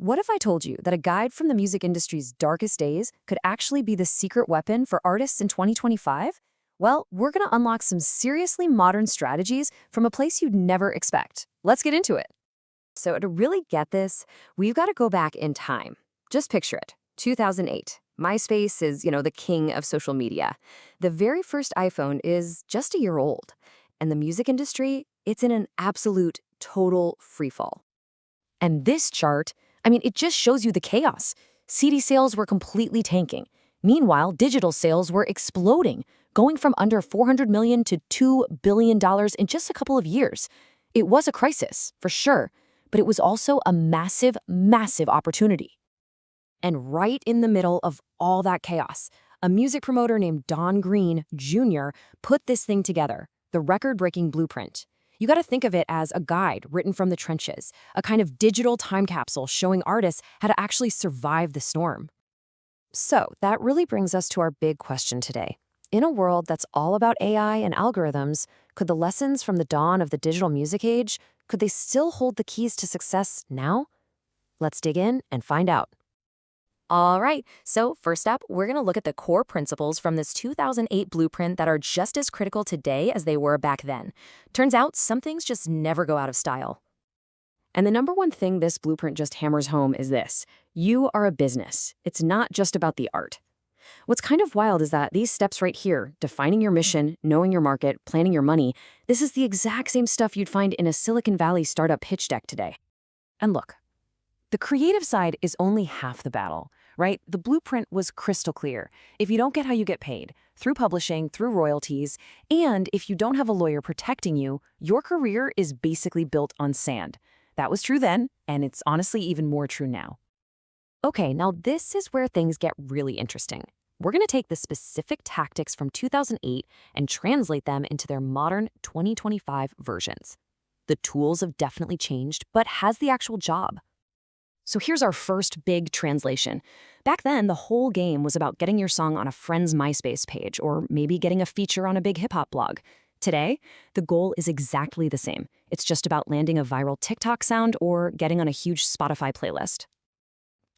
What if I told you that a guide from the music industry's darkest days could actually be the secret weapon for artists in 2025? Well, we're going to unlock some seriously modern strategies from a place you'd never expect. Let's get into it. So to really get this, we've got to go back in time. Just picture it, 2008. MySpace is, the king of social media. The very first iPhone is just a year old. And the music industry, it's in an absolute, total freefall. And this chart, it just shows you the chaos. CD sales were completely tanking. Meanwhile, digital sales were exploding, going from under $400 million to $2 billion in just a couple of years. It was a crisis, for sure, but it was also a massive, massive opportunity. And right in the middle of all that chaos, a music promoter named Don Green Jr. put this thing together, the record-breaking blueprint. You got to think of it as a guide written from the trenches, a kind of digital time capsule showing artists how to actually survive the storm. So that really brings us to our big question today. In a world that's all about AI and algorithms, could the lessons from the dawn of the digital music age, could they still hold the keys to success now? Let's dig in and find out. All right, so first up, we're going to look at the core principles from this 2008 blueprint that are just as critical today as they were back then. Turns out some things just never go out of style. And the number one thing this blueprint just hammers home is this: you are a business. It's not just about the art. What's kind of wild is that these steps right here, defining your mission, knowing your market, planning your money, this is the exact same stuff you'd find in a Silicon Valley startup pitch deck today. And look, the creative side is only half the battle, right? The blueprint was crystal clear. If you don't get how you get paid, through publishing, through royalties, and if you don't have a lawyer protecting you, your career is basically built on sand. That was true then, and it's honestly even more true now. Okay, now this is where things get really interesting. We're going to take the specific tactics from 2008 and translate them into their modern 2025 versions. The tools have definitely changed, but has the actual job? So here's our first big translation. Back then, the whole game was about getting your song on a friend's MySpace page, or maybe getting a feature on a big hip-hop blog. Today, the goal is exactly the same. It's just about landing a viral TikTok sound or getting on a huge Spotify playlist.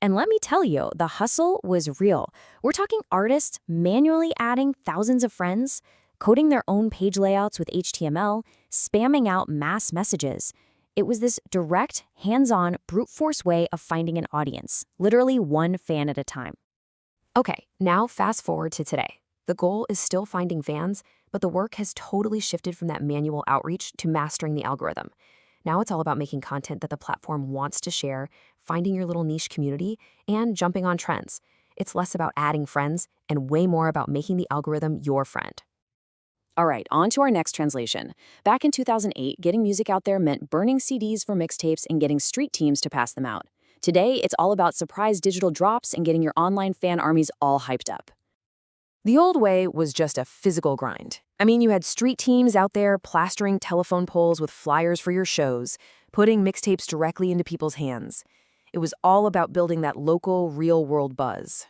And let me tell you, the hustle was real. We're talking artists manually adding thousands of friends, coding their own page layouts with HTML, spamming out mass messages. It was this direct, hands-on, brute force way of finding an audience, literally one fan at a time. Okay, now fast forward to today. The goal is still finding fans, but the work has totally shifted from that manual outreach to mastering the algorithm. Now it's all about making content that the platform wants to share, finding your little niche community, and jumping on trends. It's less about adding friends and way more about making the algorithm your friend. All right, on to our next translation. Back in 2008, getting music out there meant burning CDs for mixtapes and getting street teams to pass them out. Today, it's all about surprise digital drops and getting your online fan armies all hyped up. The old way was just a physical grind. You had street teams out there plastering telephone poles with flyers for your shows, putting mixtapes directly into people's hands. It was all about building that local, real-world buzz.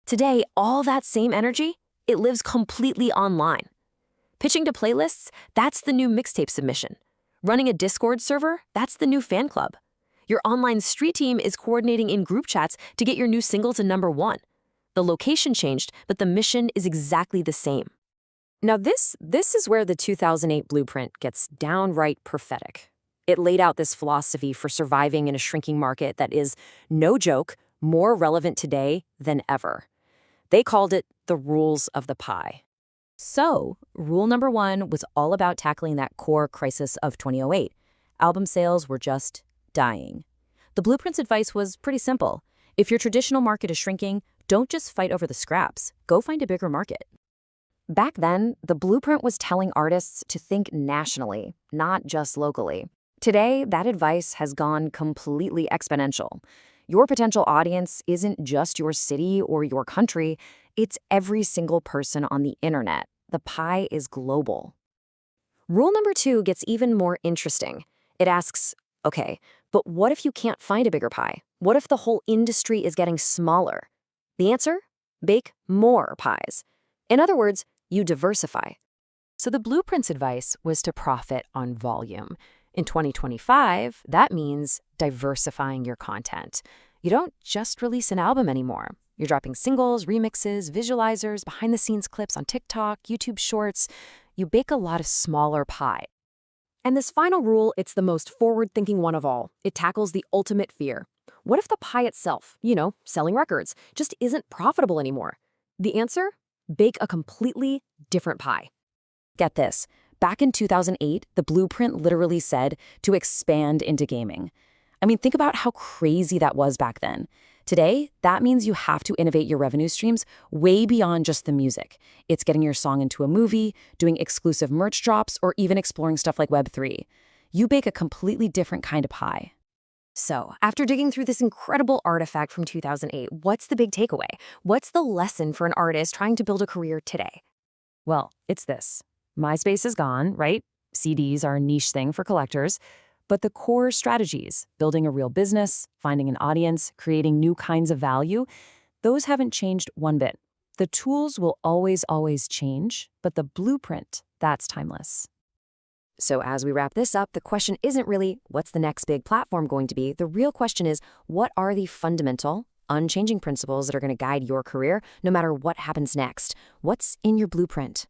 Today, all that same energy, it lives completely online. Pitching to playlists, that's the new mixtape submission. Running a Discord server, that's the new fan club. Your online street team is coordinating in group chats to get your new single to #1. The location changed, but the mission is exactly the same. Now this is where the 2008 blueprint gets downright prophetic. It laid out this philosophy for surviving in a shrinking market that is, no joke, more relevant today than ever. They called it the rules of the pie. So, rule number 1 was all about tackling that core crisis of 2008. Album sales were just dying. The blueprint's advice was pretty simple. If your traditional market is shrinking, don't just fight over the scraps. Go find a bigger market. Back then, the blueprint was telling artists to think nationally, not just locally. Today, that advice has gone completely exponential. Your potential audience isn't just your city or your country, it's every single person on the internet. The pie is global. Rule number 2 gets even more interesting. It asks, okay, but what if you can't find a bigger pie? What if the whole industry is getting smaller? The answer? Bake more pies. In other words, you diversify. So the blueprint's advice was to profit on volume. In 2025, that means diversifying your content. You don't just release an album anymore. You're dropping singles, remixes, visualizers, behind-the-scenes clips on TikTok, YouTube Shorts. You bake a lot of smaller pie. And this final rule, it's the most forward-thinking one of all. It tackles the ultimate fear. What if the pie itself, selling records, just isn't profitable anymore? The answer? Bake a completely different pie. Get this. Back in 2008, the blueprint literally said to expand into gaming. I mean, think about how crazy that was back then. Today, that means you have to innovate your revenue streams way beyond just the music. It's getting your song into a movie, doing exclusive merch drops, or even exploring stuff like Web3. You bake a completely different kind of pie. So, after digging through this incredible artifact from 2008, what's the big takeaway? What's the lesson for an artist trying to build a career today? Well, it's this. MySpace is gone, right? CDs are a niche thing for collectors. But the core strategies, building a real business, finding an audience, creating new kinds of value, those haven't changed one bit. The tools will always change, but the blueprint, that's timeless. So as we wrap this up, the question isn't really, what's the next big platform going to be? The real question is, what are the fundamental, unchanging principles that are going to guide your career no matter what happens next? What's in your blueprint?